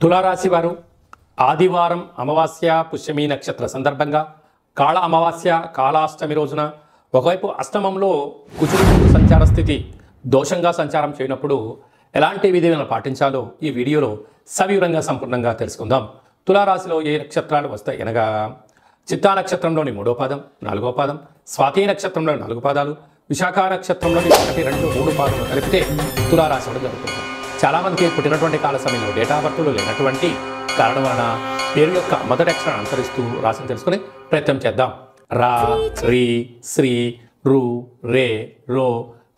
తులారాశి వారు ఆదివారం అమావాస్య పుష్యమి నక్షత్ర సందర్భంగా కాళ అమావాస్య కాళాష్టమి రోజున ఒకవైపు అష్టమంలో కుజుడు సంచార స్థితి దోషంగా సంచారం చేయనప్పుడు ఎలాంటి విధులను పాటించాలో ఈ వీడియోలో సవివరంగా సంపూర్ణంగా తెలుసుకుందాం. తులారాశిలో ఏ నక్షత్రాలు వస్తాయి అనగా చిత్తా నక్షత్రంలోని 3వ పాదం 4వ పాదం, స్వాతి నక్షత్రంలోని 4 పాదాలు, విశాఖ నక్షత్రంలోని 1, 2, 3 పాదాలు కలిపితే తులారాశి అవడం జరుగుతుంది. చాలామందికి పుట్టినటువంటి కాల సమయంలో డేటా బర్త్లు లేనటువంటి కారణం వలన పేరు యొక్క మొదటి అక్షరాన్ని అనుసరిస్తూ రాశిని తెలుసుకునే ప్రయత్నం చేద్దాం. రా, రి, శ్రీ, రు, రే, రో,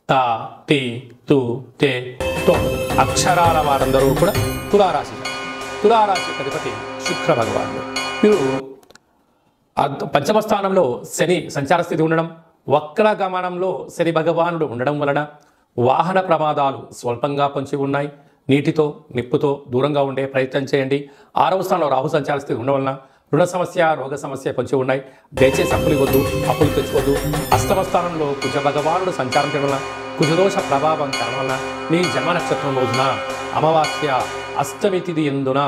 తా, తి, తు, తే, తో అక్షరాల వారందరూ కూడా తులారాశి. తులారాశి అధిపతి శుక్ర భగవానుడు. మీరు పంచమ స్థానంలో శని సంచార స్థితి ఉండడం, వక్ర గమనంలో శని భగవానుడు ఉండడం వలన వాహన ప్రమాదాలు స్వల్పంగా పొంచి ఉన్నాయి. నీటితో నిప్పుతో దూరంగా ఉండే ప్రయత్నం చేయండి. 6వ స్థానంలో రాహు సంచార స్థితి ఉండడం వలన రుణ సమస్య, రోగ సమస్య పొంచి ఉన్నాయి. దయచేసి అప్పులు ఇవ్వద్దు, అప్పులు తెచ్చుకోవద్దు. అష్టమ స్థానంలో కుజ భగవానుడు సంచారం చేయడం వలన కుజదోష ప్రభావం కారణం వలన మీ జన్మ నక్షత్రం రోజున అమావాస్య అష్టమి తిథి ఎందున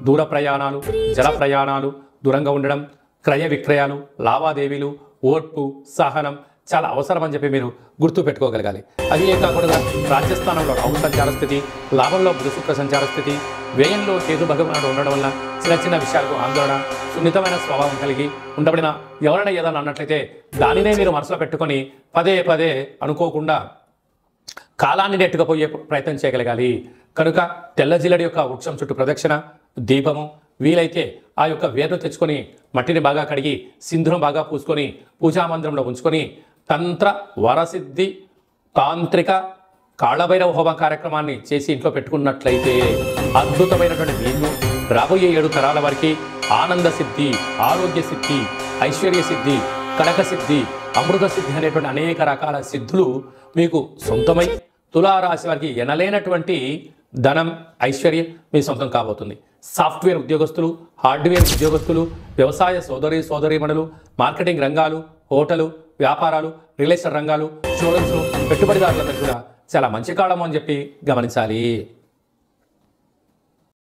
దూర ప్రయాణాలు, జల ప్రయాణాలు, దూరంగా ఉండడం, క్రయ విక్రయాలు, లావాదేవీలు, ఓర్పు, సహనం చాలా అవసరం అని చెప్పి మీరు గుర్తు పెట్టుకోగలగాలి. అది ఏ కాకుండా రాజ్యస్థానంలో రాహు సంచార స్థితి, లాభంలో బుధ శుక్ర సంచార స్థితి, వ్యయంలో కేతు భగవానుడు ఉండడం వల్ల చిన్న చిన్న విషయాలకు ఆందోళన, సున్నితమైన స్వభావం కలిగి ఉండబడిన ఎవరైనా ఏదైనా అన్నట్లయితే దానినే మీరు మనసులో పెట్టుకొని పదే పదే అనుకోకుండా కాలాన్ని నెట్టుకుపోయే ప్రయత్నం చేయగలగాలి. కనుక తెల్ల జిల్లడి యొక్క వృక్షం చుట్టూ ప్రదక్షిణ, దీపము, వీలైతే ఆ యొక్క వేరును తెచ్చుకొని మట్టిని బాగా కడిగి సింధూరం బాగా పూసుకొని పూజామందిరంలో ఉంచుకొని తంత్ర వరసిద్ధి తాంత్రిక కాళభైరవ హోమ కార్యక్రమాన్ని చేసి ఇంట్లో పెట్టుకున్నట్లయితే అద్భుతమైనటువంటి మీకు రాబోయే 7 తరాల వారికి ఆనంద సిద్ధి, ఆరోగ్య సిద్ధి, ఐశ్వర్య సిద్ధి, కనక సిద్ధి, అమృత సిద్ధి అనేటువంటి అనేక రకాల సిద్ధులు మీకు సొంతమై తులారాశి వారికి ఎనలేనటువంటి ధనం, ఐశ్వర్యం మీ సొంతం కాబోతుంది. సాఫ్ట్వేర్ ఉద్యోగస్తులు, హార్డ్వేర్ ఉద్యోగస్తులు, వ్యవసాయ సోదరీమణులు, మార్కెటింగ్ రంగాలు, హోటలు, వ్యాపారాలు, రియల్ ఎస్టేట్ రంగాలు, ఇన్సూరెన్స్, పెట్టుబడిదారులందరూ కూడా చాలా మంచి కాలం అని చెప్పి గమనించాలి.